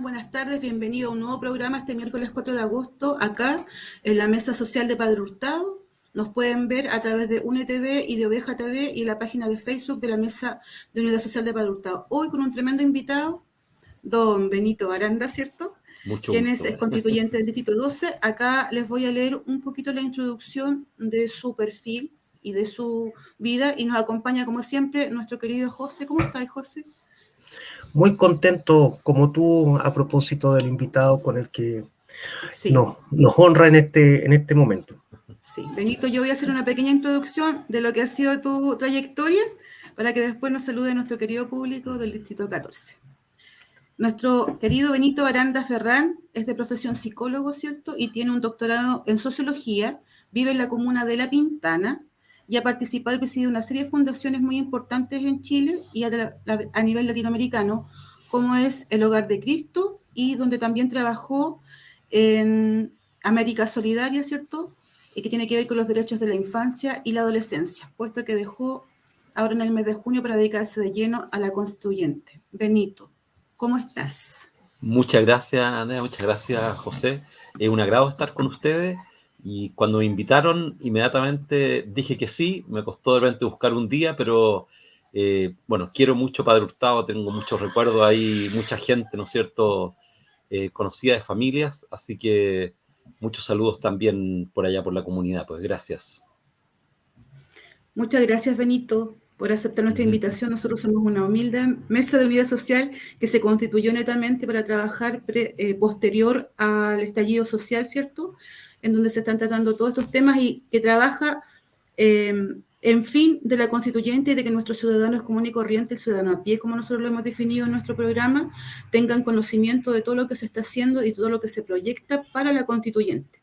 Buenas tardes, bienvenido a un nuevo programa este miércoles 4 de agosto, acá en la Mesa Social de Padre Hurtado. Nos pueden ver a través de UNETV y de Oveja TV y la página de Facebook de la Mesa de Unidad Social de Padre Hurtado. Hoy con un tremendo invitado, don Benito Aranda, ¿cierto? Mucho Quien gusto. es constituyente del Distrito 12. Acá les voy a leer un poquito la introducción de su perfil y de su vida, y nos acompaña, como siempre, nuestro querido José. ¿Cómo estás, José? Muy contento, como tú, a propósito del invitado con el que Sí. nos honra en este momento. Sí, Benito, yo voy a hacer una pequeña introducción de lo que ha sido tu trayectoria para que después nos salude nuestro querido público del Distrito 14. Nuestro querido Benito Aranda Ferrán es de profesión psicólogo, ¿cierto? Y tiene un doctorado en sociología, vive en la comuna de La Pintana y ha participado y presidido una serie de fundaciones muy importantes en Chile y a nivel latinoamericano, como es el Hogar de Cristo, y donde también trabajó en América Solidaria, ¿cierto? Y que tiene que ver con los derechos de la infancia y la adolescencia, puesto que dejó ahora en el mes de junio para dedicarse de lleno a la constituyente. Benito, ¿cómo estás? Muchas gracias, Andrea, muchas gracias, José. Es un agrado estar con ustedes y cuando me invitaron inmediatamente dije que sí. Me costó de repente buscar un día, pero bueno, quiero mucho Padre Hurtado, tengo muchos recuerdos ahí, mucha gente, ¿no es cierto?, conocida de familias, así que muchos saludos también por allá por la comunidad, pues gracias. Muchas gracias, Benito, por aceptar nuestra invitación. Nosotros somos una humilde mesa de unidad social que se constituyó netamente para trabajar posterior al estallido social, ¿cierto? En donde se están tratando todos estos temas y que trabaja en fin de la constituyente y de que nuestros ciudadanos comunes y corrientes, ciudadanos a pie, como nosotros lo hemos definido en nuestro programa, tengan conocimiento de todo lo que se está haciendo y todo lo que se proyecta para la constituyente.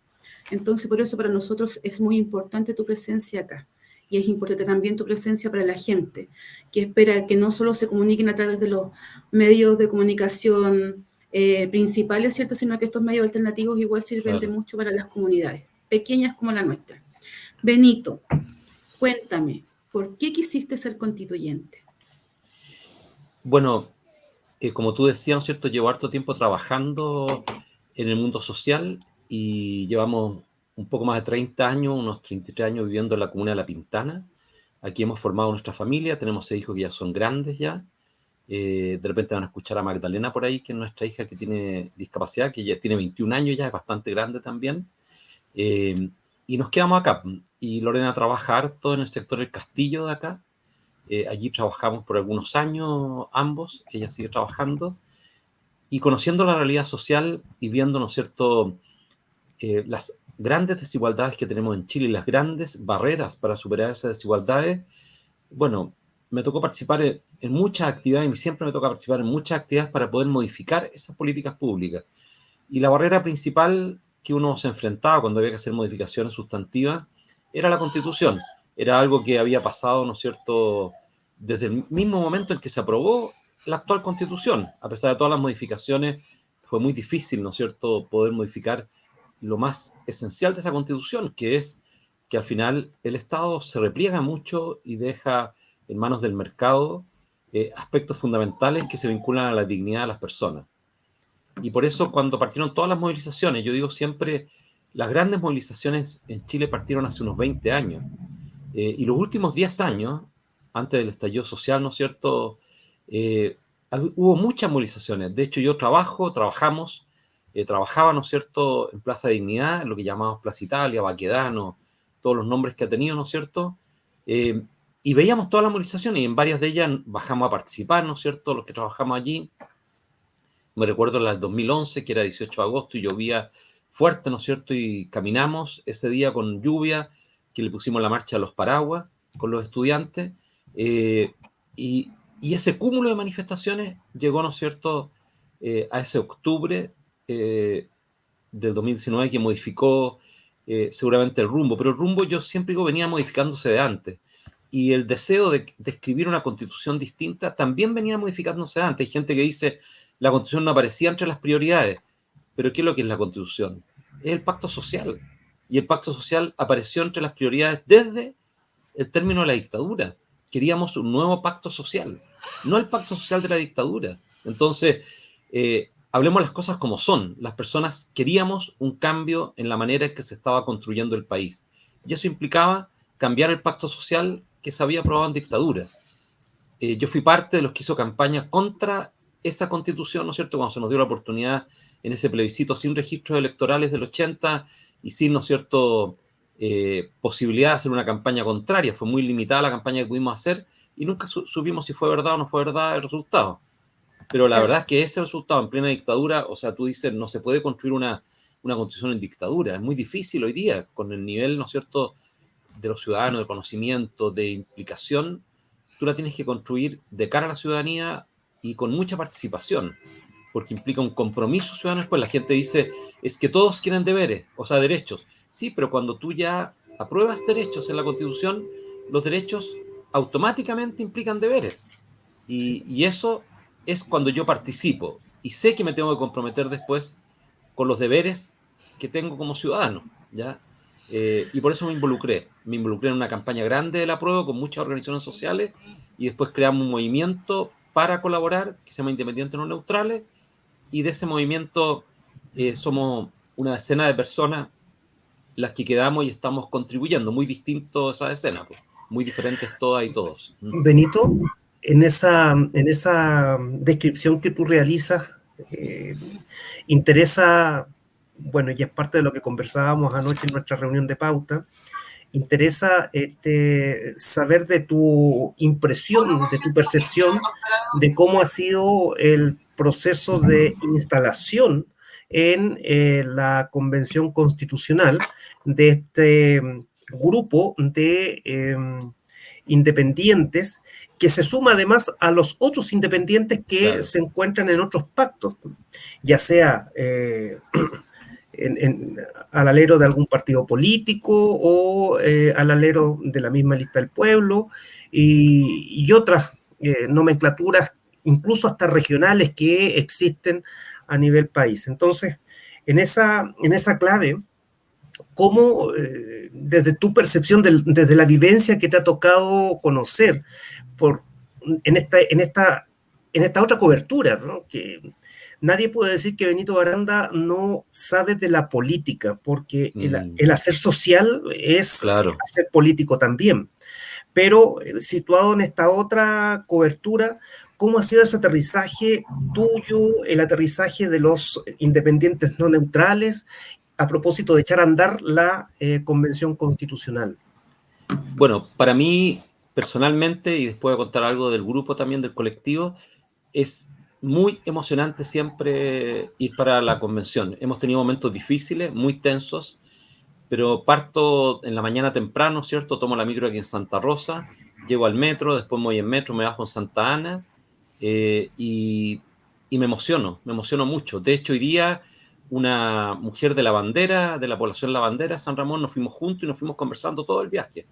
Entonces, por eso para nosotros es muy importante tu presencia acá. Y es importante también tu presencia para la gente, que espera que no solo se comuniquen a través de los medios de comunicación principales, ¿cierto?, sino que estos medios alternativos igual sirven de mucho para las comunidades, pequeñas como la nuestra. Benito, cuéntame, ¿por qué quisiste ser constituyente? Bueno, como tú decías, ¿no es cierto?, llevo harto tiempo trabajando en el mundo social y llevamos un poco más de 30 años, unos 33 años viviendo en la comuna de La Pintana. Aquí hemos formado nuestra familia, tenemos 6 hijos que ya son grandes ya. De repente van a escuchar a Magdalena por ahí, que es nuestra hija que tiene discapacidad, que ya tiene 21 años, ya es bastante grande también. Y nos quedamos acá. Y Lorena trabaja harto en el sector del Castillo de acá. Allí trabajamos por algunos años ambos, ella sigue trabajando. Y conociendo la realidad social y viendo, ¿no es cierto?, las grandes desigualdades que tenemos en Chile y las grandes barreras para superar esas desigualdades, bueno, me tocó participar en muchas actividades, y siempre me toca participar en muchas actividades para poder modificar esas políticas públicas. Y la barrera principal que uno se enfrentaba cuando había que hacer modificaciones sustantivas era la Constitución. Era algo que había pasado, ¿no es cierto?, desde el mismo momento en que se aprobó la actual Constitución. A pesar de todas las modificaciones, fue muy difícil, ¿no es cierto?, poder modificar lo más esencial de esa Constitución, que es que al final el Estado se repliega mucho y deja en manos del mercado aspectos fundamentales que se vinculan a la dignidad de las personas. Y por eso cuando partieron todas las movilizaciones, yo digo siempre, las grandes movilizaciones en Chile partieron hace unos 20 años. Y los últimos 10 años, antes del estallido social, ¿no es cierto?, hubo muchas movilizaciones. De hecho, trabajaba, ¿no es cierto?, en Plaza Dignidad, en lo que llamamos Plaza Italia, Baquedano, todos los nombres que ha tenido, ¿no es cierto? Y veíamos todas las movilizaciones y en varias de ellas bajamos a participar, ¿no es cierto?, los que trabajamos allí. Me recuerdo la del 2011, que era 18 de agosto y llovía fuerte, ¿no es cierto? Y caminamos ese día con lluvia, que le pusimos la marcha a los paraguas con los estudiantes. Y ese cúmulo de manifestaciones llegó, ¿no es cierto?, a ese octubre del 2019 que modificó seguramente el rumbo. Pero el rumbo, yo siempre digo, venía modificándose de antes. Y el deseo de escribir una constitución distinta también venía modificándose de antes. Hay gente que dice, la constitución no aparecía entre las prioridades. Pero ¿qué es lo que es la constitución? Es el pacto social. Y el pacto social apareció entre las prioridades desde el término de la dictadura. Queríamos un nuevo pacto social, no el pacto social de la dictadura. Entonces, hablemos las cosas como son. Las personas queríamos un cambio en la manera en que se estaba construyendo el país. Y eso implicaba cambiar el pacto social que se había aprobado en dictadura. Yo fui parte de los que hizo campaña contra esa constitución, ¿no es cierto?, cuando se nos dio la oportunidad en ese plebiscito sin registros electorales del 80 y sin, ¿no es cierto?, posibilidad de hacer una campaña contraria. Fue muy limitada la campaña que pudimos hacer y nunca supimos si fue verdad o no fue verdad el resultado. Pero la verdad es que ese resultado en plena dictadura, o sea, tú dices, no se puede construir una constitución en dictadura. Es muy difícil hoy día, con el nivel, ¿no es cierto?, de los ciudadanos, de conocimiento, de implicación. Tú la tienes que construir de cara a la ciudadanía y con mucha participación, porque implica un compromiso ciudadano. Después la gente dice, es que todos quieren deberes, o sea, derechos. Sí, pero cuando tú ya apruebas derechos en la Constitución, los derechos automáticamente implican deberes. Y eso es cuando yo participo y sé que me tengo que comprometer después con los deberes que tengo como ciudadano, ¿ya? Y por eso me involucré en una campaña grande del apruebo con muchas organizaciones sociales y después creamos un movimiento para colaborar que se llama Independientes No Neutrales, y de ese movimiento somos una decena de personas las que quedamos y estamos contribuyendo, muy distinto a esa decena, pues, muy diferentes todas y todos. Benito, en esa descripción que tú realizas, interesa, bueno, y es parte de lo que conversábamos anoche en nuestra reunión de pauta, interesa saber de tu impresión, de tu percepción, de cómo ha sido el proceso de instalación en la Convención Constitucional de este grupo de independientes, que se suma además a los otros independientes que Claro. se encuentran en otros pactos, ya sea al alero de algún partido político o al alero de la misma lista del pueblo y otras nomenclaturas, incluso hasta regionales, que existen a nivel país. Entonces, en esa clave, ¿cómo, desde tu percepción, desde la vivencia que te ha tocado conocer en esta otra cobertura, ¿no?, que nadie puede decir que Benito Baranda no sabe de la política, porque el hacer social es Claro. hacer político también. Pero situado en esta otra cobertura, ¿cómo ha sido ese aterrizaje tuyo, el aterrizaje de los independientes no neutrales, a propósito de echar a andar la Convención Constitucional? Bueno, para mí, personalmente, y después voy a contar algo del grupo también, del colectivo, es muy emocionante siempre ir para la convención. Hemos tenido momentos difíciles, muy tensos, pero parto en la mañana temprano, ¿cierto? Tomo la micro aquí en Santa Rosa, llego al metro, después me voy en metro, me bajo en Santa Ana, y me emociono mucho. De hecho, hoy día una mujer de la bandera, de la población La Bandera, San Ramón, nos fuimos juntos y nos fuimos conversando todo el viaje.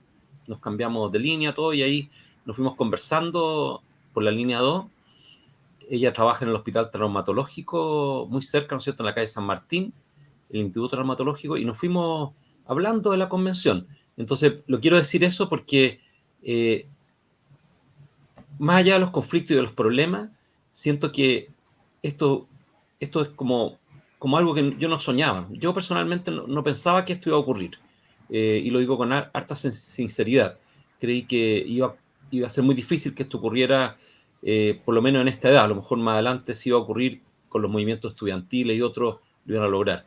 Nos cambiamos de línea, todo, y ahí nos fuimos conversando por la línea 2. Ella trabaja en el hospital traumatológico, muy cerca, ¿no es cierto?, en la calle San Martín, el Instituto Traumatológico, y nos fuimos hablando de la convención. Entonces, lo quiero decir eso porque, más allá de los conflictos y de los problemas, siento que esto es como algo que yo no soñaba. Yo personalmente no pensaba que esto iba a ocurrir, y lo digo con harta sinceridad. Creí que iba a ser muy difícil que esto ocurriera, por lo menos en esta edad. A lo mejor más adelante sí iba a ocurrir con los movimientos estudiantiles y otros lo iban a lograr.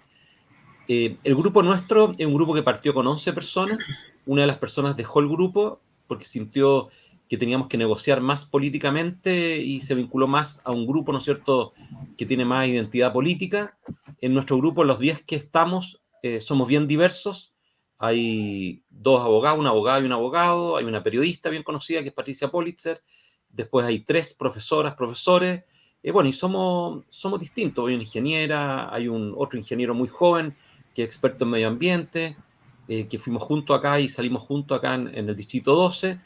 El grupo nuestro es un grupo que partió con 11 personas. Una de las personas dejó el grupo porque sintió que teníamos que negociar más políticamente y se vinculó más a un grupo, ¿no es cierto?, que tiene más identidad política. En nuestro grupo, los 10 que estamos, somos bien diversos. Hay 2 abogados, un abogado y un abogado. Hay una periodista bien conocida que es Patricia Politzer. Después hay 3 profesoras, profesores. Bueno, y somos distintos. Hay una ingeniera, hay otro ingeniero muy joven que es experto en medio ambiente, que fuimos juntos acá y salimos juntos acá en el Distrito 12.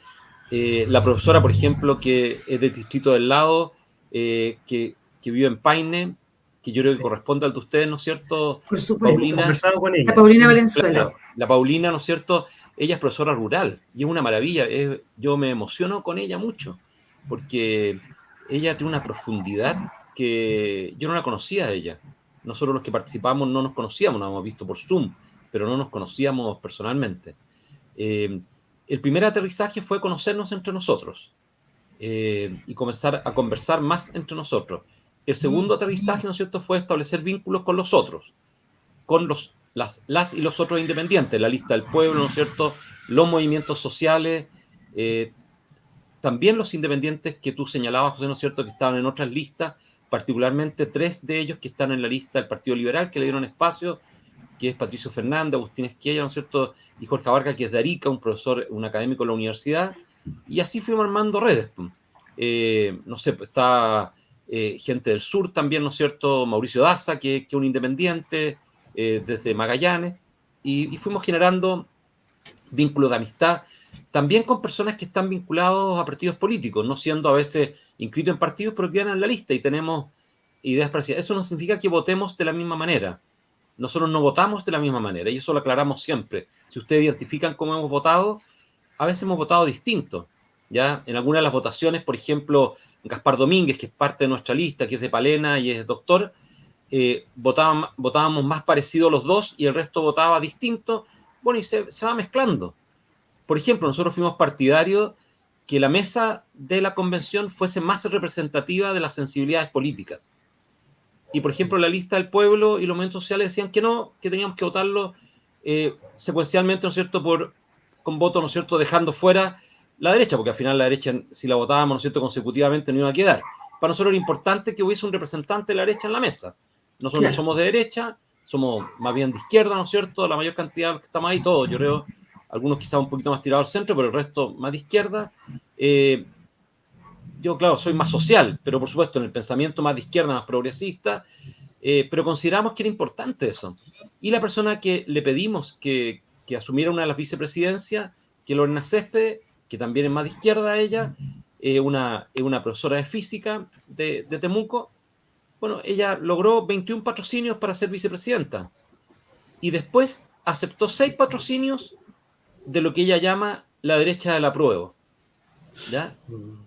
La profesora, por ejemplo, que es del distrito del lado, que vive en Paine, que yo creo que corresponde al de ustedes, ¿no es cierto? Por supuesto. Paulina, hemos conversado con ella. La Paulina Valenzuela. Claro, la Paulina, ¿no es cierto? Ella es profesora rural y es una maravilla. Yo me emociono con ella mucho porque ella tiene una profundidad porque yo no la conocía a ella. Nosotros los que participamos no nos conocíamos, nos hemos visto por Zoom, pero no nos conocíamos personalmente. El primer aterrizaje fue conocernos entre nosotros y comenzar a conversar más entre nosotros. El segundo aterrizaje, ¿no es cierto?, fue establecer vínculos con los otros, con las y los otros independientes, la lista del pueblo, ¿no es cierto?, los movimientos sociales, también los independientes que tú señalabas, José, ¿no es cierto?, que estaban en otras listas, particularmente 3 de ellos que están en la lista del Partido Liberal, que le dieron espacio, que es Patricio Fernández, Agustín Esquella, ¿no es cierto?, y Jorge Abarca, que es de Arica, un profesor, un académico de la universidad, y así fuimos armando redes. No sé, pues está gente del sur también, ¿no es cierto?, Mauricio Daza, que es un independiente, desde Magallanes, y fuimos generando vínculos de amistad, también con personas que están vinculados a partidos políticos, no siendo a veces inscritos en partidos, pero que van en la lista y tenemos ideas parecidas. Eso no significa que votemos de la misma manera. Nosotros no votamos de la misma manera, y eso lo aclaramos siempre. Si ustedes identifican cómo hemos votado, a veces hemos votado distinto. ¿Ya? En algunas de las votaciones, por ejemplo, Gaspar Domínguez, que es parte de nuestra lista, que es de Palena y es doctor, votábamos más parecido los dos y el resto votaba distinto. Bueno, y se va mezclando. Por ejemplo, nosotros fuimos partidarios que la mesa de la convención fuese más representativa de las sensibilidades políticas. Y, por ejemplo, la lista del pueblo y los movimientos sociales decían que no, que teníamos que votarlo secuencialmente, ¿no es cierto?, con voto, ¿no es cierto?, dejando fuera la derecha, porque al final la derecha, si la votábamos, ¿no es cierto?, consecutivamente no iba a quedar. Para nosotros era importante que hubiese un representante de la derecha en la mesa. Nosotros no somos de derecha, somos más bien de izquierda, ¿no es cierto?, la mayor cantidad que estamos ahí, todos, yo creo, algunos quizás un poquito más tirados al centro, pero el resto más de izquierda. Yo, claro, soy más social, pero por supuesto en el pensamiento más de izquierda, más progresista, pero consideramos que era importante eso. Y la persona que le pedimos que asumiera una de las vicepresidencias, que es Lorena Céspedes, que también es más de izquierda ella, una profesora de física de Temuco. Bueno, ella logró 21 patrocinios para ser vicepresidenta y después aceptó 6 patrocinios de lo que ella llama la derecha del apruebo, ¿ya?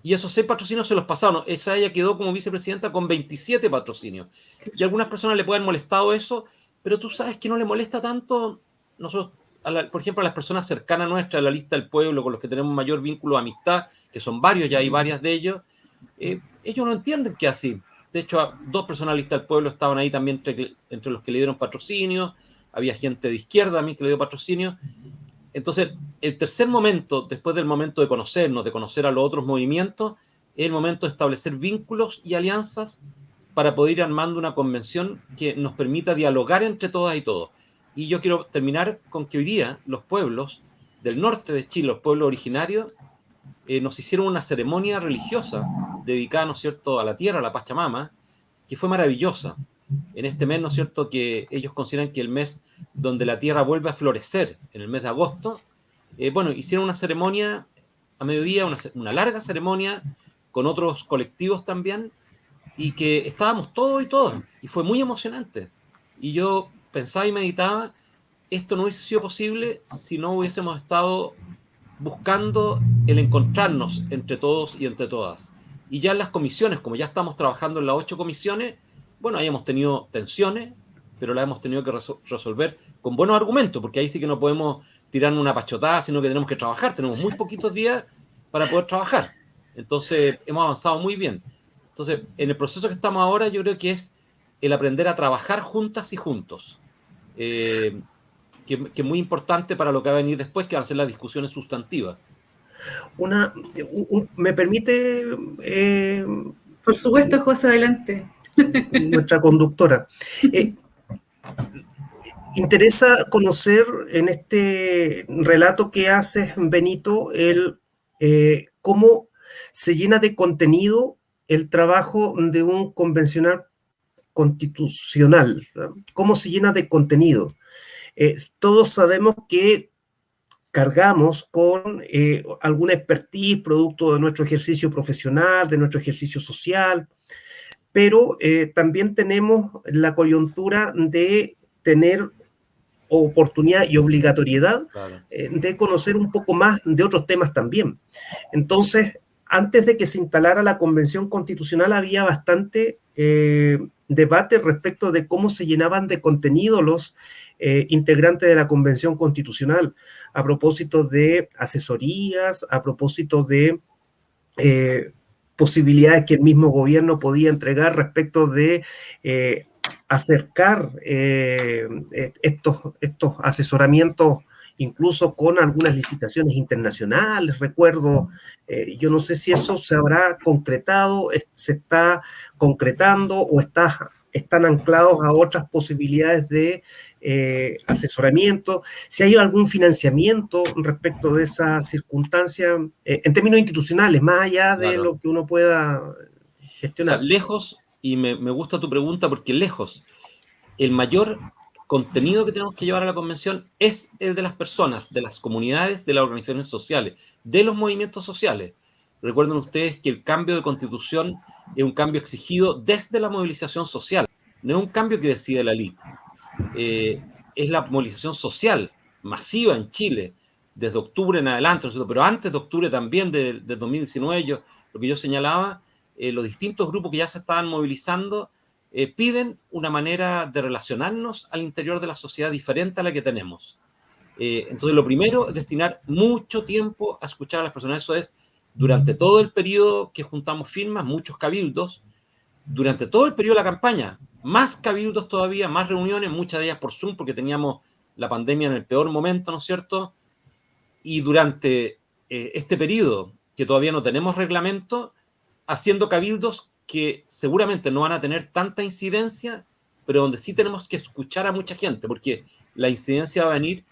Y esos 6 patrocinios se los pasaron. Ella quedó como vicepresidenta con 27 patrocinios. Y a algunas personas le pueden molestado eso, pero tú sabes que no le molesta tanto. Nosotros, por ejemplo, a las personas cercanas nuestras, a la lista del pueblo, con los que tenemos mayor vínculo de amistad, que son varios, ya hay varias de ellos, ellos no entienden que así. De hecho, 2 personas de la lista del pueblo estaban ahí también entre los que le dieron patrocinio. Había gente de izquierda a mí que le dio patrocinio. Entonces, el tercer momento, después del momento de conocernos, de conocer a los otros movimientos, es el momento de establecer vínculos y alianzas para poder ir armando una convención que nos permita dialogar entre todas y todos. Y yo quiero terminar con que hoy día los pueblos del norte de Chile, los pueblos originarios, nos hicieron una ceremonia religiosa dedicada, ¿no es cierto?, a la tierra, a la Pachamama, que fue maravillosa. En este mes, ¿no es cierto?, que ellos consideran que el mes donde la tierra vuelve a florecer, en el mes de agosto, bueno, hicieron una ceremonia a mediodía, una larga ceremonia con otros colectivos también, y que estábamos todos y todas, y fue muy emocionante. Y yo pensaba y meditaba, esto no hubiese sido posible si no hubiésemos estado buscando el encontrarnos entre todos y entre todas. Y ya en las comisiones, como ya estamos trabajando en las 8 comisiones, bueno, ahí hemos tenido tensiones, pero las hemos tenido que resolver con buenos argumentos, porque ahí sí que no podemos tirarnos una pachotada, sino que tenemos que trabajar. Tenemos muy poquitos días para poder trabajar. Entonces, hemos avanzado muy bien. Entonces, en el proceso que estamos ahora, yo creo que es el aprender a trabajar juntas y juntos, que es muy importante para lo que va a venir después, que van a ser las discusiones sustantivas. ¿Me permite? Por supuesto, José, adelante. Nuestra conductora. Interesa conocer en este relato que haces, Benito, cómo se llena de contenido el trabajo de un convencional constitucional, ¿no? Cómo se llena de contenido. Todos sabemos que cargamos con alguna expertise producto de nuestro ejercicio profesional, de nuestro ejercicio social, pero también tenemos la coyuntura de tener oportunidad y obligatoriedad, claro, de conocer un poco más de otros temas también. Entonces, antes de que se instalara la Convención Constitucional había bastante debate respecto de cómo se llenaban de contenido los integrantes de la Convención Constitucional, a propósito de asesorías, a propósito de posibilidades que el mismo gobierno podía entregar respecto de acercar estos asesoramientos incluso con algunas licitaciones internacionales. Recuerdo, yo no sé si eso se habrá concretado, se está concretando o están anclados a otras posibilidades de asesoramiento, si hay algún financiamiento respecto de esa circunstancia en términos institucionales, más allá de Claro. lo que uno pueda gestionar. O sea, lejos, y me gusta tu pregunta porque lejos, el mayor contenido que tenemos que llevar a la convención es el de las personas, de las comunidades, de las organizaciones sociales, de los movimientos sociales. Recuerden ustedes que el cambio de constitución es un cambio exigido desde la movilización social, no es un cambio que decide la élite. Es la movilización social masiva en Chile, desde octubre en adelante, ¿no? Pero antes de octubre también, de 2019, lo que yo señalaba, los distintos grupos que ya se estaban movilizando piden una manera de relacionarnos al interior de la sociedad diferente a la que tenemos. Entonces, lo primero es destinar mucho tiempo a escuchar a las personas. Eso es, durante todo el periodo que juntamos firmas, muchos cabildos, durante todo el periodo de la campaña, más cabildos todavía, más reuniones, muchas de ellas por Zoom, porque teníamos la pandemia en el peor momento, ¿no es cierto? Y durante este periodo, que todavía no tenemos reglamento, haciendo cabildos que seguramente no van a tener tanta incidencia, pero donde sí tenemos que escuchar a mucha gente, porque la incidencia va a venir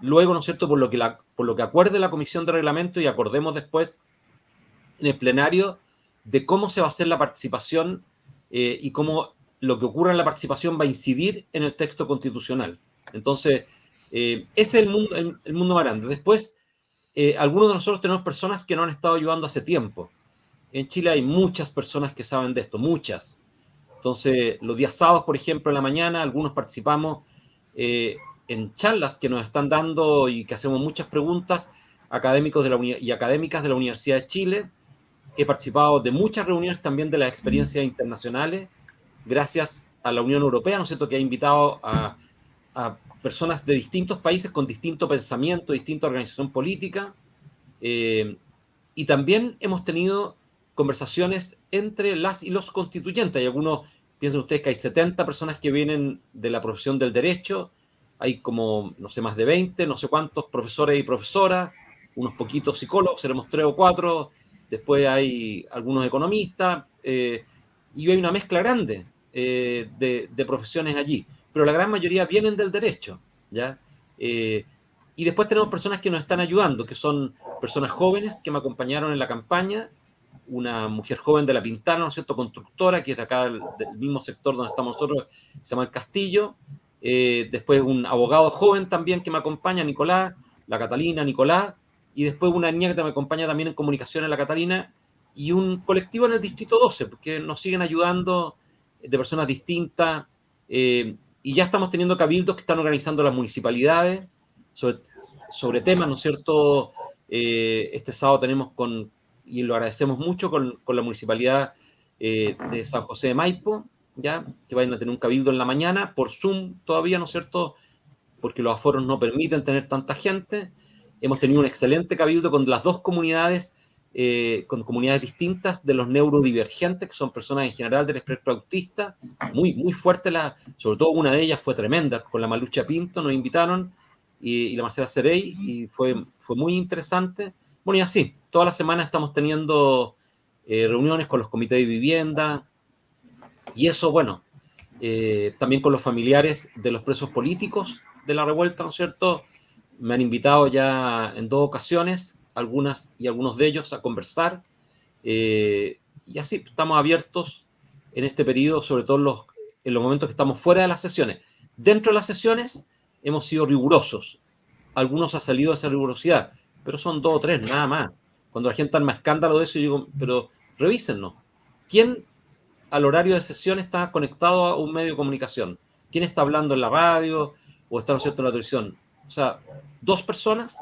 luego, ¿no es cierto?, por lo que acuerde la Comisión de Reglamento y acordemos después en el plenario de cómo se va a hacer la participación y cómo lo que ocurra en la participación va a incidir en el texto constitucional. Entonces, ese es el mundo más grande. Después, algunos de nosotros tenemos personas que nos han estado ayudando hace tiempo. En Chile hay muchas personas que saben de esto, muchas. Entonces, los días sábados, por ejemplo, en la mañana, algunos participamos en charlas que nos están dando y que hacemos muchas preguntas académicos y académicas de la Universidad de Chile. He participado de muchas reuniones también de las experiencias internacionales, gracias a la Unión Europea, ¿no es cierto?, que ha invitado a personas de distintos países con distinto pensamiento, distinta organización política. Y también hemos tenido conversaciones entre las y los constituyentes. Hay algunos, piensen ustedes que hay 70 personas que vienen de la profesión del derecho, hay como, no sé, más de 20, no sé cuántos profesores y profesoras, unos poquitos psicólogos, seremos 3 o 4, después hay algunos economistas, y hay una mezcla grande de profesiones allí, pero la gran mayoría vienen del derecho, ¿ya? Y después tenemos personas que nos están ayudando, que son personas jóvenes que me acompañaron en la campaña, una mujer joven de La Pintana, ¿no es cierto?, constructora, que es de acá del mismo sector donde estamos nosotros, se llama El Castillo. Después un abogado joven también que me acompaña, Nicolás, la Catalina, Nicolás, y después una niña que me acompaña también en comunicación, la Catalina, y un colectivo en el Distrito 12, porque nos siguen ayudando de personas distintas, y ya estamos teniendo cabildos que están organizando las municipalidades sobre temas, ¿no es cierto? Este sábado tenemos y lo agradecemos mucho, con la municipalidad de San José de Maipo, ya, que vayan a tener un cabildo en la mañana, por Zoom todavía, ¿no es cierto?, porque los aforos no permiten tener tanta gente. Hemos tenido un excelente cabildo con las dos comunidades, con comunidades distintas de los neurodivergentes, que son personas en general del espectro autista, muy, muy fuerte, sobre todo una de ellas fue tremenda, con la Malucha Pinto nos invitaron, y la Marcela Cerey, y fue muy interesante. Bueno, y así, toda la semana estamos teniendo reuniones con los comités de vivienda, y eso, bueno, también con los familiares de los presos políticos de la revuelta, ¿no es cierto? Me han invitado ya en 2 ocasiones, algunos de ellos, a conversar, y así estamos abiertos en este periodo, sobre todo en los momentos que estamos fuera de las sesiones. Dentro de las sesiones hemos sido rigurosos. Algunos han salido de esa rigurosidad, pero son 2 o 3, nada más. Cuando la gente arma escándalo de eso, yo digo, pero revísennos. ¿Quién al horario de sesión está conectado a un medio de comunicación? ¿Quién está hablando en la radio o está, ¿no es cierto?, en la televisión? O sea, 2 personas,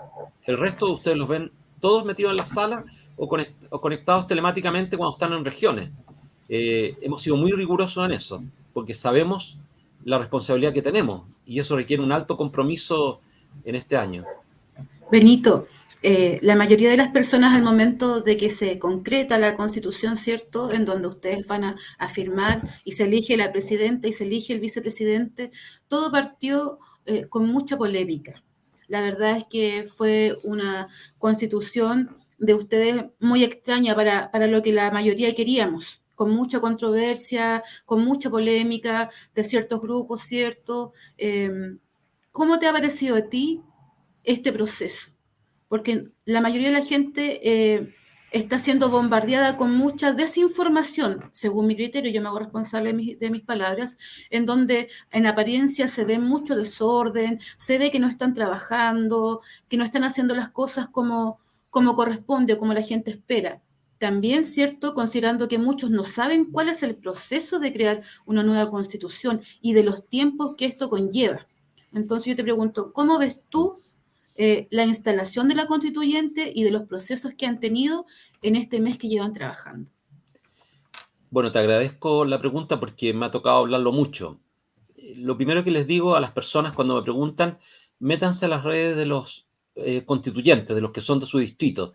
el resto de ustedes los ven todos metidos en la sala o conectados telemáticamente cuando están en regiones. Hemos sido muy rigurosos en eso, porque sabemos la responsabilidad que tenemos, y eso requiere un alto compromiso en este año. Benito, la mayoría de las personas al momento de que se concreta la Constitución, ¿cierto?, en donde ustedes van a firmar y se elige la presidenta y se elige el vicepresidente, todo partió con mucha polémica. La verdad es que fue una Constitución de ustedes muy extraña para lo que la mayoría queríamos, con mucha controversia, con mucha polémica de ciertos grupos, ¿cierto? ¿Cómo te ha parecido a ti este proceso? Porque la mayoría de la gente está siendo bombardeada con mucha desinformación, según mi criterio, yo me hago responsable de mis palabras, en donde en apariencia se ve mucho desorden, se ve que no están trabajando, que no están haciendo las cosas como corresponde o como la gente espera. También, ¿cierto?, considerando que muchos no saben cuál es el proceso de crear una nueva constitución y de los tiempos que esto conlleva. Entonces yo te pregunto, ¿cómo ves tú la instalación de la constituyente y de los procesos que han tenido en este mes que llevan trabajando? Bueno, te agradezco la pregunta porque me ha tocado hablarlo mucho. Lo primero que les digo a las personas cuando me preguntan, métanse a las redes de los constituyentes, de los que son de su distrito,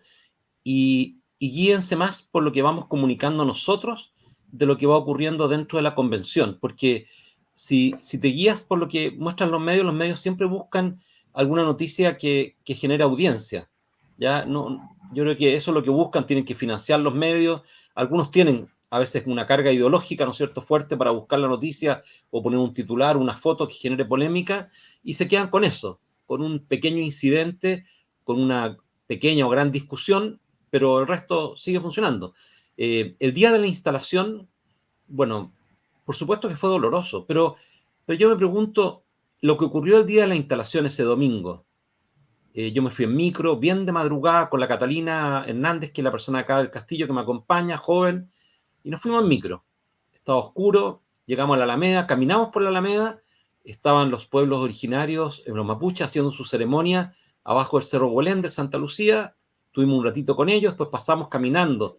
y guíense más por lo que vamos comunicando nosotros de lo que va ocurriendo dentro de la convención, porque si te guías por lo que muestran los medios siempre buscan alguna noticia que genere audiencia. ¿Ya? No, yo creo que eso es lo que buscan, tienen que financiar los medios, algunos tienen a veces una carga ideológica, ¿no es cierto?, fuerte para buscar la noticia o poner un titular, una foto que genere polémica, y se quedan con eso, con un pequeño incidente, con una pequeña o gran discusión, pero el resto sigue funcionando. El día de la instalación, bueno, por supuesto que fue doloroso, pero yo me pregunto, lo que ocurrió el día de la instalación ese domingo, yo me fui en micro, bien de madrugada, con la Catalina Hernández, que es la persona acá del Castillo que me acompaña, joven, y nos fuimos en micro. Estaba oscuro, llegamos a la Alameda, caminamos por la Alameda, estaban los pueblos originarios, los mapuches, haciendo su ceremonia abajo del Cerro Bolén de Santa Lucía. Estuvimos un ratito con ellos, después pasamos caminando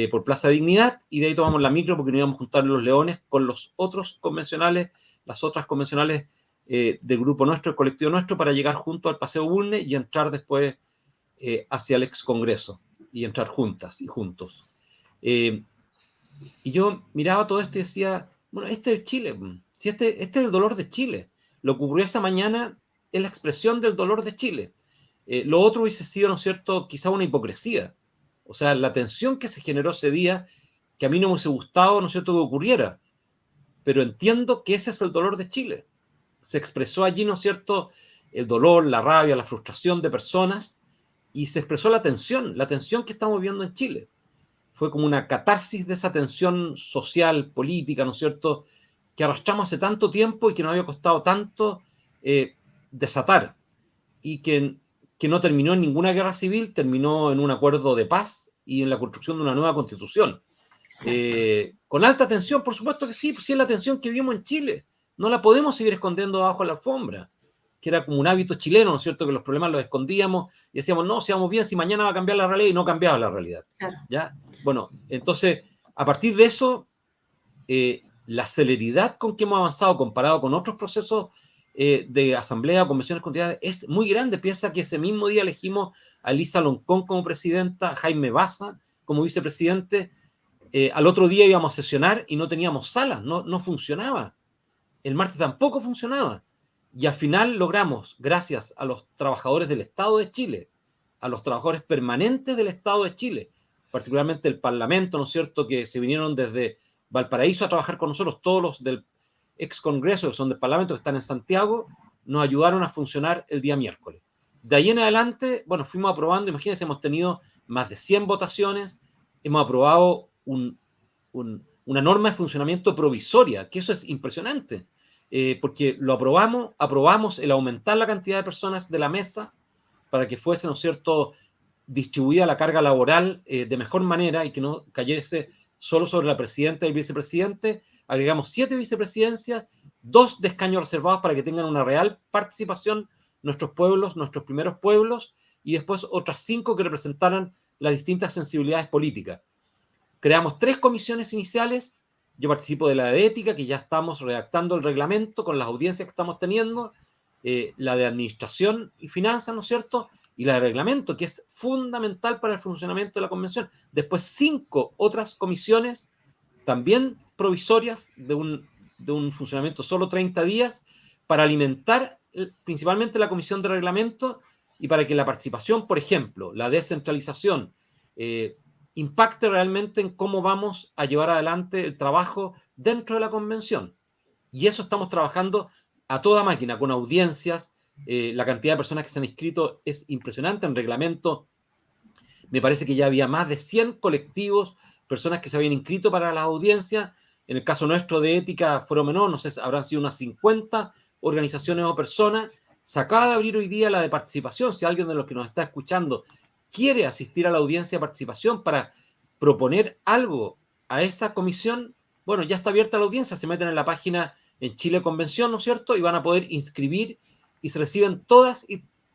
por Plaza Dignidad, y de ahí tomamos la micro porque nos íbamos a juntar en Los Leones con los otros convencionales, las otras convencionales del grupo nuestro, el colectivo nuestro, para llegar junto al Paseo Bulnes y entrar después hacia el ex Congreso, y entrar juntas y juntos. Y yo miraba todo esto y decía, bueno, este es Chile, si este es el dolor de Chile. Lo que ocurrió esa mañana es la expresión del dolor de Chile. Lo otro hubiese sido, ¿no es cierto?, quizá una hipocresía. O sea, la tensión que se generó ese día, que a mí no me hubiese gustado, ¿no es cierto?, que ocurriera. Pero entiendo que ese es el dolor de Chile. Se expresó allí, ¿no es cierto?, el dolor, la rabia, la frustración de personas, y se expresó la tensión que estamos viviendo en Chile. Fue como una catarsis de esa tensión social, política, ¿no es cierto?, que arrastramos hace tanto tiempo y que nos había costado tanto desatar, y que no terminó en ninguna guerra civil, terminó en un acuerdo de paz y en la construcción de una nueva constitución. Con alta tensión, por supuesto que sí, pues sí es la tensión que vivimos en Chile. No la podemos seguir escondiendo bajo la alfombra, que era como un hábito chileno, ¿no es cierto?, que los problemas los escondíamos y decíamos, no, seamos bien, si mañana va a cambiar la realidad, y no cambiaba la realidad. Claro. ¿Ya? Bueno, entonces, a partir de eso, la celeridad con que hemos avanzado comparado con otros procesos de asamblea, convenciones constitucionales, es muy grande. Piensa que ese mismo día elegimos a Elisa Loncón como presidenta, a Jaime Baza como vicepresidente. Al otro día íbamos a sesionar y no teníamos salas, no funcionaba. El martes tampoco funcionaba. Y al final logramos, gracias a los trabajadores del Estado de Chile, a los trabajadores permanentes del Estado de Chile, particularmente el Parlamento, ¿no es cierto?, que se vinieron desde Valparaíso a trabajar con nosotros, todos los del ex Congreso, que son del Parlamento, que están en Santiago, nos ayudaron a funcionar el día miércoles. De ahí en adelante, bueno, fuimos aprobando, imagínense, hemos tenido más de 100 votaciones, hemos aprobado una norma de funcionamiento provisoria, que eso es impresionante, porque lo aprobamos el aumentar la cantidad de personas de la mesa para que fuese, ¿no es cierto?, distribuida la carga laboral de mejor manera y que no cayese solo sobre la presidenta y el vicepresidente. Agregamos 7 vicepresidencias, 2 de escaños reservados para que tengan una real participación nuestros pueblos, nuestros primeros pueblos, y después otras 5 que representaran las distintas sensibilidades políticas. Creamos 3 comisiones iniciales. Yo participo de la de ética, que ya estamos redactando el reglamento con las audiencias que estamos teniendo, la de administración y finanzas, ¿no es cierto?, y la de reglamento, que es fundamental para el funcionamiento de la convención. Después 5 otras comisiones, también provisorias, de un funcionamiento solo 30 días, para alimentar principalmente la comisión de reglamento y para que la participación, por ejemplo, la descentralización, impacte realmente en cómo vamos a llevar adelante el trabajo dentro de la convención. Y eso estamos trabajando a toda máquina, con audiencias. La cantidad de personas que se han inscrito es impresionante. En reglamento me parece que ya había más de 100 colectivos, personas que se habían inscrito para las audiencias. En el caso nuestro de ética fueron menor, no sé, habrán sido unas 50 organizaciones o personas. Se acaba de abrir hoy día la de participación. Si alguien de los que nos está escuchando quiere asistir a la audiencia de participación para proponer algo a esa comisión, bueno, ya está abierta la audiencia. Se meten en la página en Chile Convención, ¿no es cierto?, y van a poder inscribir, y se reciben todas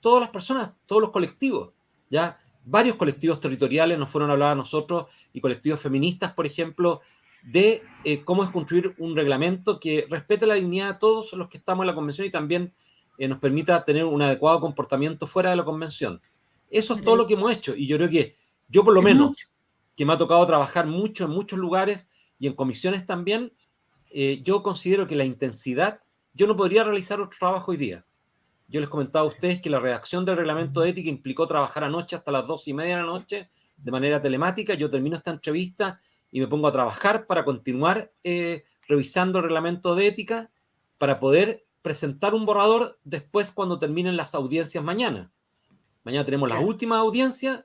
las personas, todos los colectivos. Ya varios colectivos territoriales nos fueron a hablar a nosotros, y colectivos feministas, por ejemplo, de cómo es construir un reglamento que respete la dignidad de todos los que estamos en la convención y también nos permita tener un adecuado comportamiento fuera de la convención. Eso es todo lo que hemos hecho, y yo creo que yo, por lo menos, que me ha tocado trabajar mucho en muchos lugares y en comisiones también, yo considero que la intensidad, yo no podría realizar otro trabajo hoy día. Yo les comentaba a ustedes que la redacción del reglamento de ética implicó trabajar anoche hasta las 2:30 de la noche de manera telemática. Yo termino esta entrevista y me pongo a trabajar para continuar revisando el reglamento de ética, para poder presentar un borrador después cuando terminen las audiencias mañana. Mañana tenemos las últimas audiencias.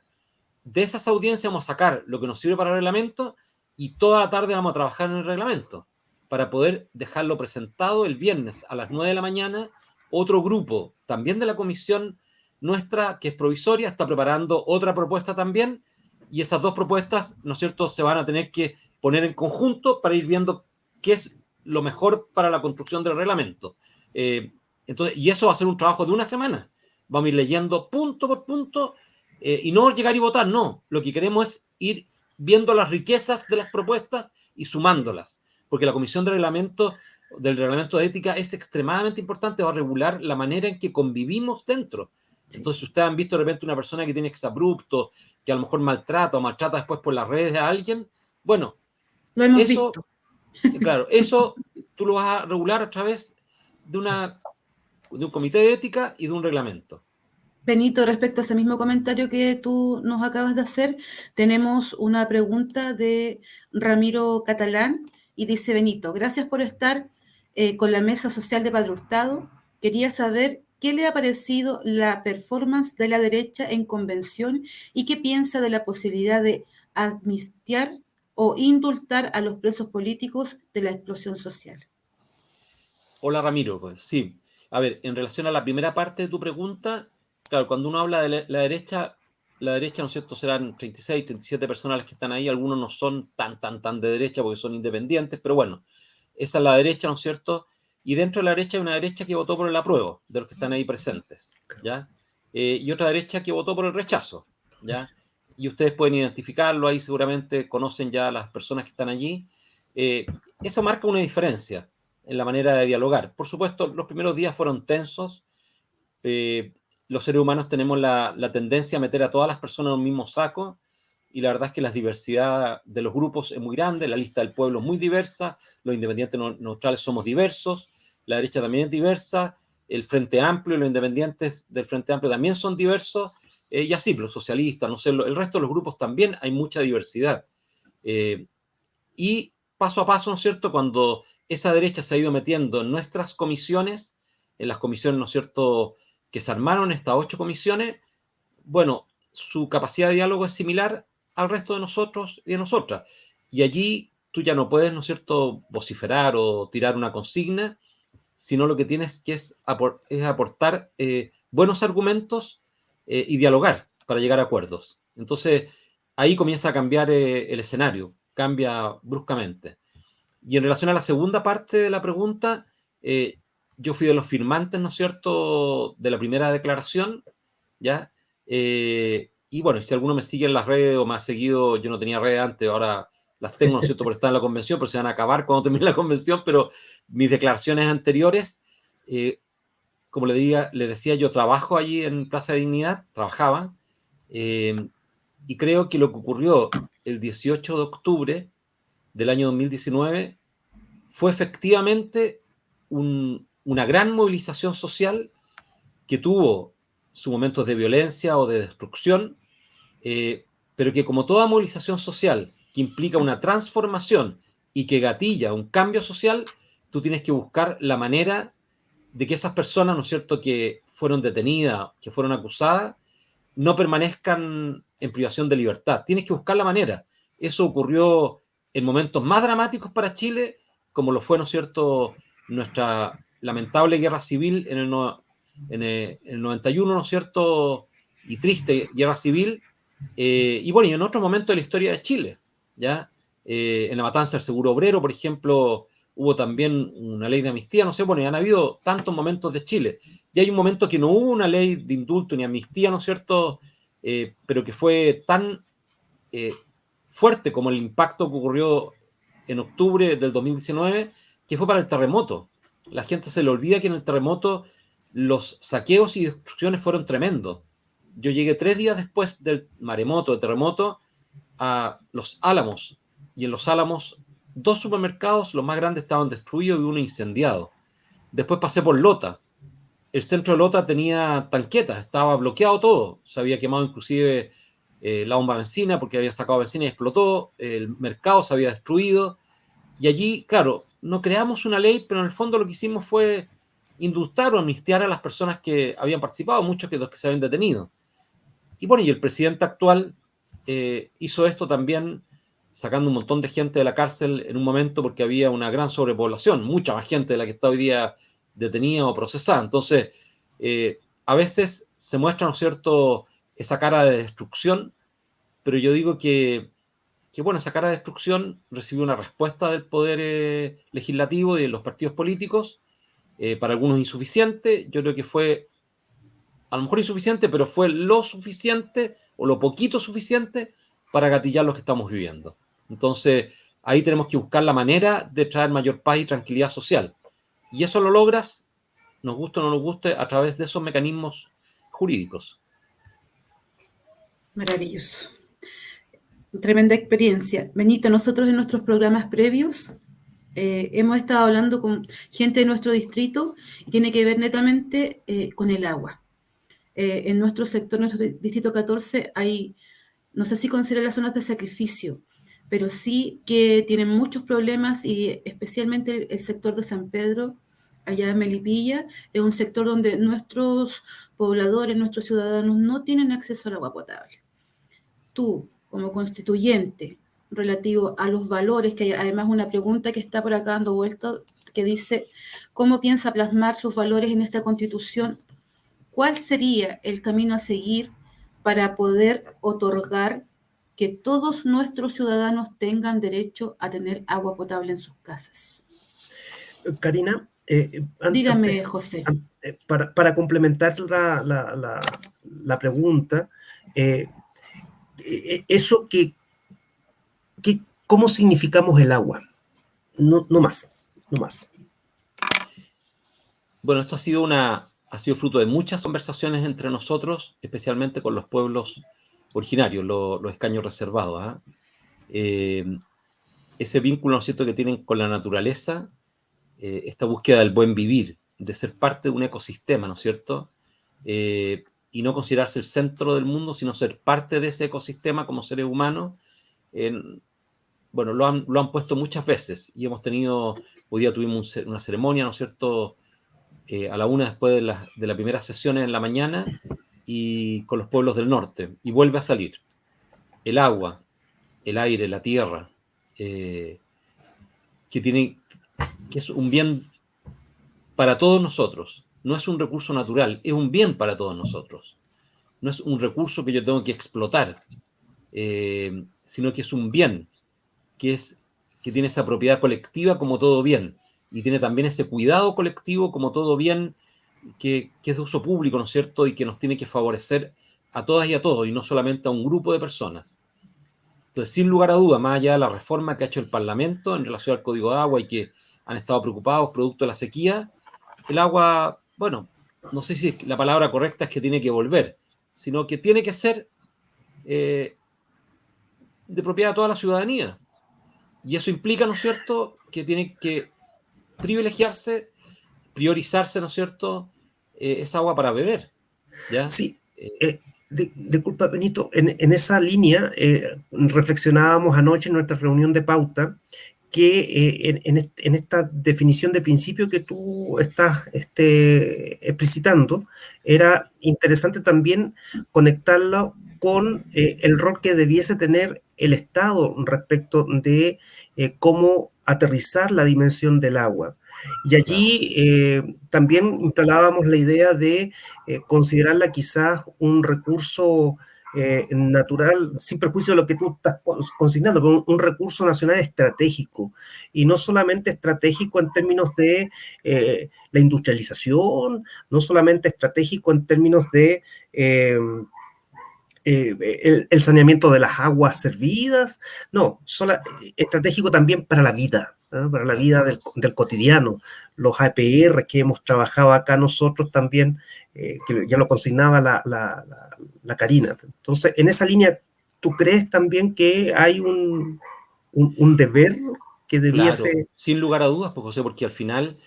De esas audiencias vamos a sacar lo que nos sirve para el reglamento, y toda la tarde vamos a trabajar en el reglamento para poder dejarlo presentado el viernes a las 9 de la mañana. Otro grupo, también de la comisión nuestra, que es provisoria, está preparando otra propuesta también, y esas 2 propuestas, ¿no es cierto?, se van a tener que poner en conjunto para ir viendo qué es lo mejor para la construcción del reglamento. Entonces, y eso va a ser un trabajo de una semana. Vamos a ir leyendo punto por punto, y no llegar y votar, no. Lo que queremos es ir viendo las riquezas de las propuestas y sumándolas, porque la comisión del reglamento de ética es extremadamente importante, va a regular la manera en que convivimos dentro. Entonces, si ustedes han visto de repente una persona que tiene exabrupto, que a lo mejor maltrata después por las redes a alguien, bueno, lo hemos visto. Claro, eso tú lo vas a regular a través de un comité de ética y de un reglamento. Benito, respecto a ese mismo comentario que tú nos acabas de hacer, tenemos una pregunta de Ramiro Catalán, y dice: Benito, gracias por estar con la Mesa Social de Padre Hurtado. Quería saber qué le ha parecido la performance de la derecha en convención y qué piensa de la posibilidad de amnistiar o indultar a los presos políticos de la explosión social. Hola, Ramiro. Pues sí. A ver, en relación a la primera parte de tu pregunta, claro, cuando uno habla de la derecha, ¿no es cierto?, serán 36, 37 personas las que están ahí. Algunos no son tan de derecha porque son independientes, pero bueno, esa es la derecha, ¿no es cierto? Y dentro de la derecha hay una derecha que votó por el apruebo, de los que están ahí presentes, ¿ya? Y otra derecha que votó por el rechazo, ¿ya? Y ustedes pueden identificarlo ahí, seguramente conocen ya a las personas que están allí. Eso marca una diferencia en la manera de dialogar. Por supuesto, los primeros días fueron tensos. Los seres humanos tenemos la tendencia a meter a todas las personas en un mismo saco, y la verdad es que la diversidad de los grupos es muy grande, la lista del pueblo es muy diversa, los independientes neutrales somos diversos, la derecha también es diversa, el Frente Amplio y los independientes del Frente Amplio también son diversos, y así, los socialistas, no sé, el resto de los grupos también hay mucha diversidad. Y paso a paso, ¿no es cierto?, cuando esa derecha se ha ido metiendo en nuestras comisiones, en las comisiones, ¿no es cierto?, que se armaron, estas 8 comisiones, bueno, su capacidad de diálogo es similar al resto de nosotros y de nosotras. Y allí tú ya no puedes, ¿no es cierto?, vociferar o tirar una consigna, sino lo que tienes que es aportar buenos argumentos y dialogar para llegar a acuerdos. Entonces, ahí comienza a cambiar el escenario, cambia bruscamente. Y en relación a la segunda parte de la pregunta, yo fui de los firmantes, ¿no es cierto?, de la primera declaración, ¿ya? Y bueno, si alguno me sigue en las redes o me ha seguido, yo no tenía redes antes, ahora las tengo, ¿no es cierto?, por estar en la convención, pero se van a acabar cuando termine la convención, pero mis declaraciones anteriores, como le decía, yo trabajo allí en Plaza de Dignidad, trabajaba, y creo que lo que ocurrió el 18 de octubre del año 2019 fue efectivamente una gran movilización social que tuvo sus momentos de violencia o de destrucción, pero que como toda movilización social que implica una transformación y que gatilla un cambio social, tú tienes que buscar la manera de que esas personas, ¿no es cierto?, que fueron detenidas, que fueron acusadas, no permanezcan en privación de libertad. Tienes que buscar la manera. Eso ocurrió en momentos más dramáticos para Chile, como lo fue, ¿no es cierto?, nuestra lamentable guerra civil en el 91, ¿no es cierto?, y triste guerra civil, y bueno, y en otro momento de la historia de Chile, ¿ya? En la matanza del Seguro Obrero, por ejemplo, hubo también una ley de amnistía, no sé, bueno, y han habido tantos momentos de Chile. Y hay un momento que no hubo una ley de indulto ni amnistía, ¿no es cierto?, pero que fue tan fuerte como el impacto que ocurrió en octubre del 2019, que fue para el terremoto. La gente se le olvida que en el terremoto los saqueos y destrucciones fueron tremendos. Yo llegué 3 días después del maremoto, del terremoto, a Los Álamos, y en Los Álamos 2 supermercados, los más grandes, estaban destruidos y uno incendiado. Después pasé por Lota. El centro de Lota tenía tanquetas, estaba bloqueado todo, se había quemado inclusive la bomba de benzina porque había sacado benzina y explotó, el mercado se había destruido, y allí, claro, no creamos una ley, pero en el fondo lo que hicimos fue indultar o amnistiar a las personas que habían participado, muchos de los que se habían detenido. Y bueno, y el presidente actual hizo esto también sacando un montón de gente de la cárcel en un momento porque había una gran sobrepoblación, mucha más gente de la que está hoy día detenida o procesada. Entonces, a veces se muestra, ¿no es cierto?, esa cara de destrucción, pero yo digo que bueno, esa cara de destrucción recibió una respuesta del poder legislativo y de los partidos políticos, para algunos insuficiente, yo creo que fue a lo mejor insuficiente, pero fue lo suficiente o lo poquito suficiente para gatillar lo que estamos viviendo. Entonces, ahí tenemos que buscar la manera de traer mayor paz y tranquilidad social. Y eso lo logras, nos guste o no nos guste, a través de esos mecanismos jurídicos. Maravilloso. Tremenda experiencia. Benito, nosotros en nuestros programas previos hemos estado hablando con gente de nuestro distrito y tiene que ver netamente con el agua. En nuestro sector, nuestro distrito 14, hay, no sé si considera las zonas de sacrificio, pero sí que tienen muchos problemas y especialmente el sector de San Pedro, allá en Melipilla, es un sector donde nuestros pobladores, nuestros ciudadanos no tienen acceso al agua potable. Tú, como constituyente, relativo a los valores, que hay además una pregunta que está por acá dando vuelta, que dice, ¿cómo piensa plasmar sus valores en esta Constitución? ¿Cuál sería el camino a seguir para poder otorgar que todos nuestros ciudadanos tengan derecho a tener agua potable en sus casas? Karina, dígame, José. Para complementar la pregunta, eso ¿cómo significamos el agua? No más. Bueno, esto ha sido fruto de muchas conversaciones entre nosotros, especialmente con los pueblos originarios, los escaños reservados. Ese vínculo, ¿no es cierto?, que tienen con la naturaleza, esta búsqueda del buen vivir, de ser parte de un ecosistema, ¿no es cierto?, y no considerarse el centro del mundo, sino ser parte de ese ecosistema como seres humanos. Bueno, lo han puesto muchas veces y hemos tenido, hoy día tuvimos una ceremonia, ¿no es cierto?, a la 1 después de la primera sesión en la mañana, y con los pueblos del norte, y vuelve a salir el agua, el aire, la tierra, que es un bien para todos nosotros. No es un recurso natural, es un bien para todos nosotros. No es un recurso que yo tengo que explotar, sino que es un bien que tiene esa propiedad colectiva como todo bien, y tiene también ese cuidado colectivo como todo bien que es de uso público, ¿no es cierto?, y que nos tiene que favorecer a todas y a todos, y no solamente a un grupo de personas. Entonces, sin lugar a duda, más allá de la reforma que ha hecho el Parlamento en relación al Código de Agua y que han estado preocupados producto de la sequía, el agua, bueno, no sé si la palabra correcta es que tiene que volver, sino que tiene que ser de propiedad de toda la ciudadanía. Y eso implica, ¿no es cierto?, que tiene que privilegiarse, priorizarse, ¿no es cierto?, esa agua para beber, ¿ya? Sí, disculpa, Benito, en esa línea reflexionábamos anoche en nuestra reunión de pauta que en esta definición de principio que tú estás explicitando, era interesante también conectarlo con el rol que debiese tener el Estado respecto de cómo aterrizar la dimensión del agua. Y allí también instalábamos la idea de considerarla quizás un recurso natural, sin perjuicio de lo que tú estás consignando, pero un recurso nacional estratégico, y no solamente estratégico en términos de la industrialización, no solamente estratégico en términos de el saneamiento de las aguas servidas, no, estratégico también para la vida, ¿no? Para la vida del cotidiano. Los APR que hemos trabajado acá nosotros también, que ya lo consignaba la Karina. Entonces, en esa línea, ¿tú crees también que hay un deber que debiese... Claro, sin lugar a dudas, pues, José, porque al final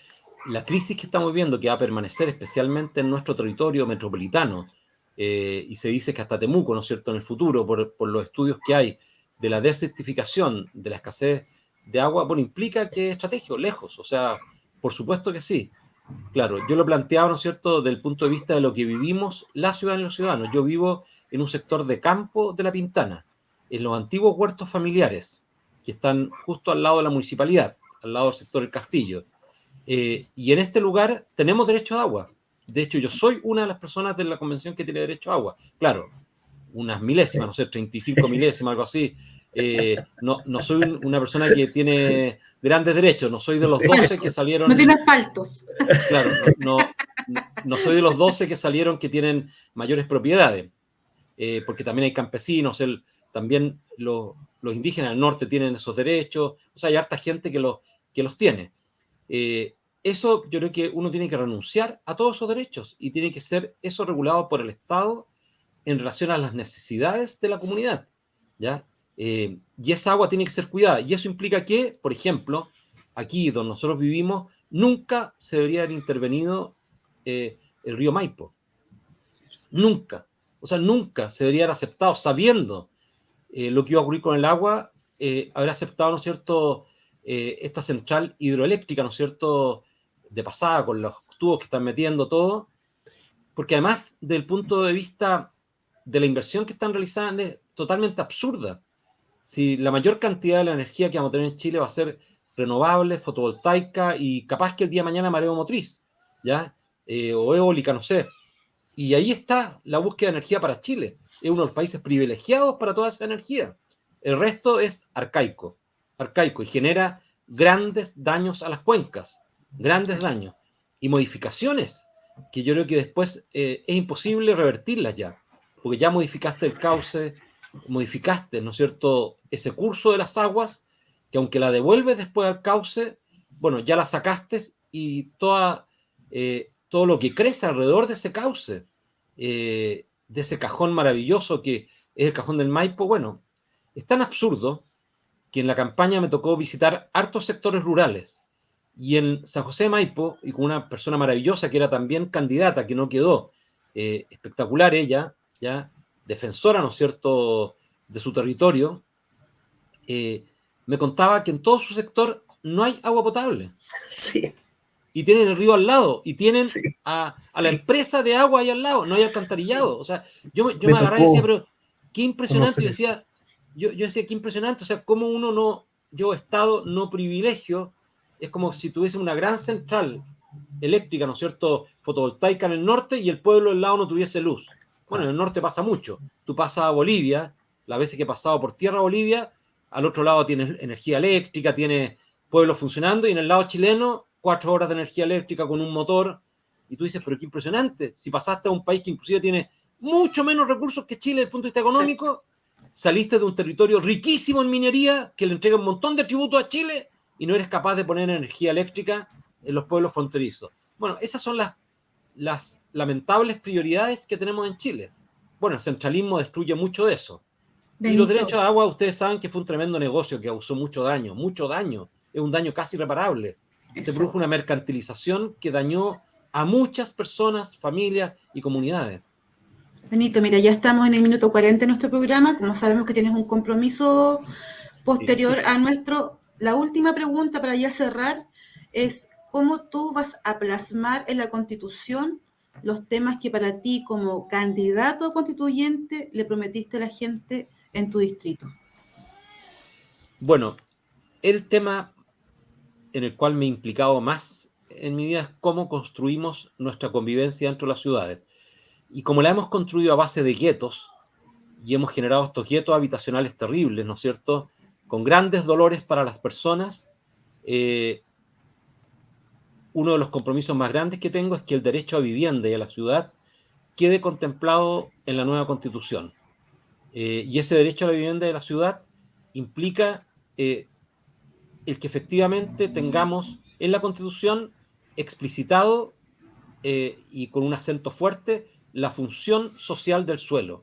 la crisis que estamos viendo, que va a permanecer especialmente en nuestro territorio metropolitano, y se dice que hasta Temuco, ¿no es cierto?, en el futuro, por los estudios que hay de la desertificación, de la escasez de agua, bueno, implica que es estratégico, lejos, o sea, por supuesto que sí. Claro, yo lo planteaba, ¿no es cierto?, desde el punto de vista de lo que vivimos la ciudad y los ciudadanos. Yo vivo en un sector de campo de La Pintana, en los antiguos huertos familiares, que están justo al lado de la municipalidad, al lado del sector del Castillo. Y en este lugar tenemos derecho a agua. De hecho, yo soy una de las personas de la convención que tiene derecho a agua. Claro, unas milésimas, no sé, 35 milésimas, algo así. No soy una persona que tiene grandes derechos, no soy de los 12 que salieron... No tiene asfaltos. Claro, no soy de los 12 que salieron que tienen mayores propiedades, porque también hay campesinos, también los indígenas del norte tienen esos derechos, o sea, hay harta gente que los tiene. Eso yo creo que uno tiene que renunciar a todos esos derechos y tiene que ser eso regulado por el Estado en relación a las necesidades de la comunidad, ¿ya? Y esa agua tiene que ser cuidada, y eso implica que, por ejemplo, aquí donde nosotros vivimos, nunca se debería haber intervenido el río Maipo. Nunca. O sea, nunca se debería haber aceptado, sabiendo lo que iba a ocurrir con el agua, haber aceptado, ¿no es cierto?, esta central hidroeléctrica, ¿no es cierto?, de pasada, con los tubos que están metiendo todo, porque además, desde el punto de vista de la inversión que están realizando, es totalmente absurda. Si la mayor cantidad de la energía que vamos a tener en Chile va a ser renovable, fotovoltaica y capaz que el día de mañana mareomotriz, ¿ya? O eólica, no sé. Y ahí está la búsqueda de energía para Chile. Es uno de los países privilegiados para toda esa energía. El resto es arcaico, y genera grandes daños a las cuencas, grandes daños y modificaciones que yo creo que después es imposible revertirlas ya, porque ya modificaste el cauce, modificaste, ¿no es cierto?, ese curso de las aguas, que aunque la devuelves después al cauce, bueno, ya la sacaste y todo lo que crece alrededor de ese cauce, de ese cajón maravilloso que es el cajón del Maipo, bueno, es tan absurdo que en la campaña me tocó visitar hartos sectores rurales, y en San José de Maipo, y con una persona maravillosa que era también candidata, que no quedó, espectacular ella, ya defensora, ¿no es cierto?, de su territorio, me contaba que en todo su sector no hay agua potable. Sí. Y tienen el río al lado, y tienen Sí, a sí. la empresa de agua ahí al lado, no hay alcantarillado. O sea, yo me agarraba y tocó decía, pero qué impresionante. conocer eso. Yo decía, qué impresionante. O sea, cómo uno no, yo Estado no privilegio, es como si tuviese una gran central eléctrica, ¿no es cierto?, fotovoltaica en el norte y el pueblo al lado no tuviese luz. Bueno, en el norte pasa mucho. Tú pasas a Bolivia, las veces que he pasado por tierra a Bolivia, al otro lado tienes energía eléctrica, tienes pueblos funcionando, y en el lado chileno, 4 horas de energía eléctrica con un motor, y tú dices, pero qué impresionante. Si pasaste a un país que inclusive tiene mucho menos recursos que Chile desde el punto de vista económico, saliste de un territorio riquísimo en minería, que le entrega un montón de tributos a Chile, y no eres capaz de poner energía eléctrica en los pueblos fronterizos. Bueno, esas son las lamentables prioridades que tenemos en Chile. Bueno, el centralismo destruye mucho de eso. Benito. Y los derechos de agua, ustedes saben que fue un tremendo negocio que causó mucho daño, es un daño casi irreparable. Se produjo una mercantilización que dañó a muchas personas, familias y comunidades. Benito, mira, ya estamos en el minuto 40 de nuestro programa, como sabemos que tienes un compromiso posterior a nuestro. La última pregunta para ya cerrar es, ¿cómo tú vas a plasmar en la Constitución los temas que para ti como candidato constituyente le prometiste a la gente en tu distrito? Bueno, el tema en el cual me he implicado más en mi vida es cómo construimos nuestra convivencia dentro de las ciudades. Y como la hemos construido a base de guetos, y hemos generado estos guetos habitacionales terribles, ¿no es cierto?, con grandes dolores para las personas, uno de los compromisos más grandes que tengo es que el derecho a vivienda y a la ciudad quede contemplado en la nueva Constitución. Y ese derecho a la vivienda y a la ciudad implica el que efectivamente tengamos en la Constitución explicitado y con un acento fuerte la función social del suelo.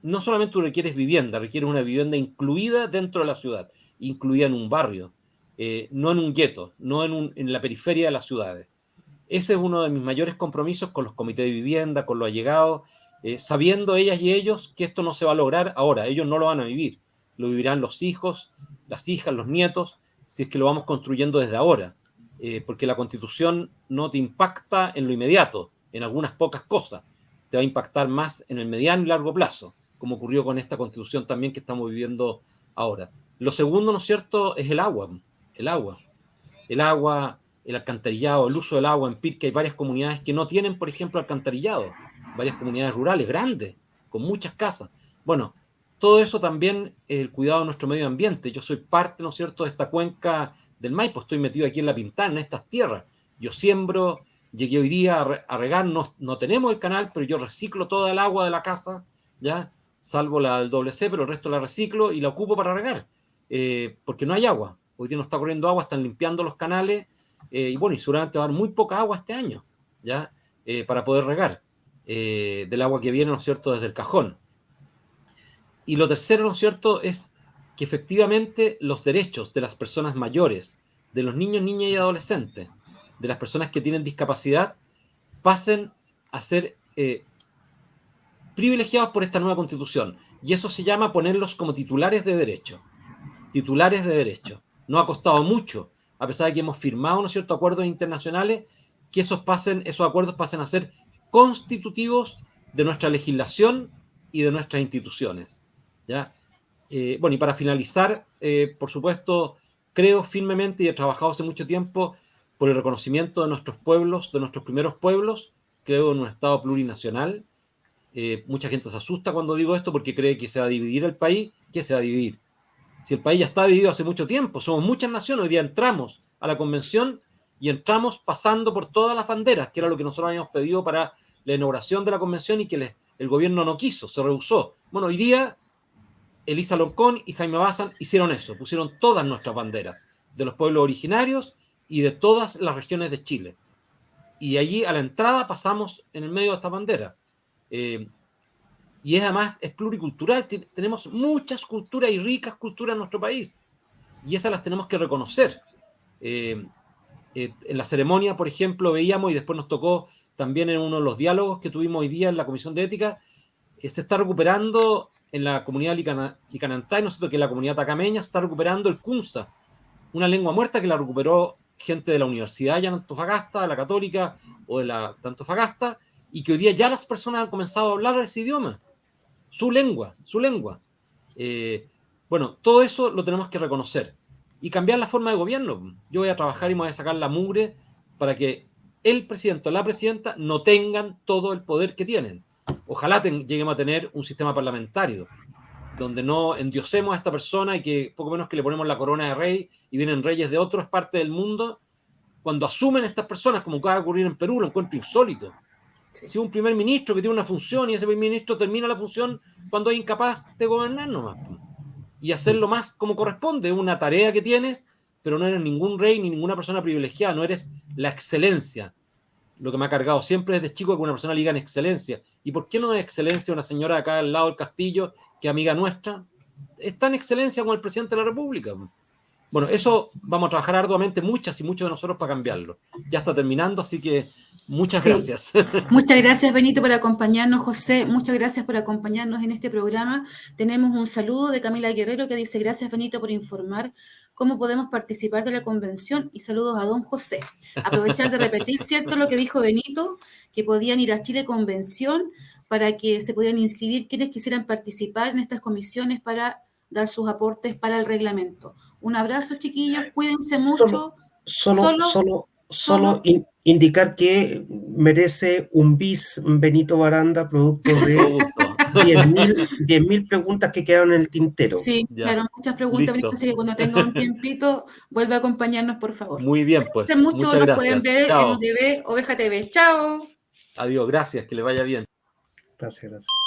No solamente tú requieres vivienda, requieres una vivienda incluida dentro de la ciudad, incluida en un barrio, no en un gueto, no en la periferia de las ciudades. Ese es uno de mis mayores compromisos con los comités de vivienda, con los allegados, sabiendo ellas y ellos que esto no se va a lograr ahora, ellos no lo van a vivir, lo vivirán los hijos, las hijas, los nietos, si es que lo vamos construyendo desde ahora, porque la Constitución no te impacta en lo inmediato, en algunas pocas cosas, te va a impactar más en el mediano y largo plazo, como ocurrió con esta Constitución también que estamos viviendo ahora. Lo segundo, ¿no es cierto?, es el agua, el alcantarillado, el uso del agua. En Pirque hay varias comunidades que no tienen, por ejemplo, alcantarillado, varias comunidades rurales grandes, con muchas casas. Bueno, todo eso también es el cuidado de nuestro medio ambiente. Yo soy parte, ¿no es cierto?, de esta cuenca del Maipo, estoy metido aquí en La Pintana, en estas tierras. Yo siembro, llegué hoy día a regar, no tenemos el canal, pero yo reciclo toda el agua de la casa, ¿ya?, salvo la del WC, pero el resto la reciclo y la ocupo para regar, porque no hay agua. Hoy día no está corriendo agua, están limpiando los canales, y bueno, y seguramente va a haber muy poca agua este año, ¿ya?, para poder regar, del agua que viene, ¿no es cierto?, desde el cajón. Y lo tercero, ¿no es cierto?, es que efectivamente los derechos de las personas mayores, de los niños, niñas y adolescentes, de las personas que tienen discapacidad, pasen a ser privilegiados por esta nueva Constitución. Y eso se llama ponerlos como titulares de derecho. Titulares de derecho. No ha costado mucho, a pesar de que hemos firmado, ¿no es cierto?, acuerdos internacionales, que esos acuerdos pasen a ser constitutivos de nuestra legislación y de nuestras instituciones, ¿ya? Bueno, y para finalizar, por supuesto, creo firmemente y he trabajado hace mucho tiempo por el reconocimiento de nuestros pueblos, de nuestros primeros pueblos. Creo en un Estado plurinacional. Mucha gente se asusta cuando digo esto porque cree que se va a dividir el país. ¿Qué se va a dividir? Si el país ya está dividido hace mucho tiempo, somos muchas naciones. Hoy día entramos a la convención y entramos pasando por todas las banderas, que era lo que nosotros habíamos pedido para la inauguración de la convención y que el gobierno no quiso, se rehusó. Bueno, hoy día Elisa Loncón y Jaime Bazán hicieron eso, pusieron todas nuestras banderas, de los pueblos originarios y de todas las regiones de Chile. Y allí a la entrada pasamos en el medio de esta bandera. Y además es pluricultural, tenemos muchas culturas y ricas culturas en nuestro país, y esas las tenemos que reconocer. En la ceremonia, por ejemplo, veíamos, y después nos tocó también en uno de los diálogos que tuvimos hoy día en la Comisión de Ética, se está recuperando en la comunidad Licanantay, nosotros que en la comunidad tacameña, se está recuperando el Kunza, una lengua muerta que la recuperó gente de la universidad ya en Antofagasta, de la Católica o de de Antofagasta, y que hoy día ya las personas han comenzado a hablar ese idioma, su lengua. Bueno, todo eso lo tenemos que reconocer y cambiar la forma de gobierno. Yo voy a trabajar y me voy a sacar la mugre para que el presidente o la presidenta no tengan todo el poder que tienen. Ojalá lleguemos a tener un sistema parlamentario donde no endiosemos a esta persona y que poco menos que le ponemos la corona de rey y vienen reyes de otras partes del mundo. Cuando asumen estas personas, como acaba de ocurrir en Perú, lo encuentro insólito. Sí. Si un primer ministro que tiene una función y ese primer ministro termina la función cuando es incapaz de gobernar nomás. Y hacerlo más como corresponde, una tarea que tienes, pero no eres ningún rey ni ninguna persona privilegiada, no eres la excelencia. Lo que me ha cargado siempre desde chico es que una persona liga en excelencia. ¿Y por qué no es excelencia una señora acá al lado del castillo, que es amiga nuestra? Está en excelencia con el presidente de la República. Bueno, eso vamos a trabajar arduamente muchas y muchos de nosotros para cambiarlo. Ya está terminando, así que muchas gracias. Muchas gracias, Benito, por acompañarnos. José, muchas gracias por acompañarnos en este programa. Tenemos un saludo de Camila Guerrero que dice: gracias, Benito, por informar cómo podemos participar de la convención, y saludos a don José. Aprovechar de repetir, ¿cierto?, lo que dijo Benito, que podían ir a Chile Convención para que se pudieran inscribir quienes quisieran participar en estas comisiones para dar sus aportes para el reglamento. Un abrazo, chiquillos, cuídense mucho. Solo indicar que merece un bis Benito Baranda, producto de 10.000 preguntas que quedaron en el tintero. Sí, Ya. claro, muchas preguntas, Benito, así que cuando tenga un tiempito, vuelve a acompañarnos, por favor. Muy bien, pues. Mucho, Muchas nos gracias. pueden ver Chao. en UTV Oveja TV. Chao. Adiós, gracias, que le vaya bien. Gracias.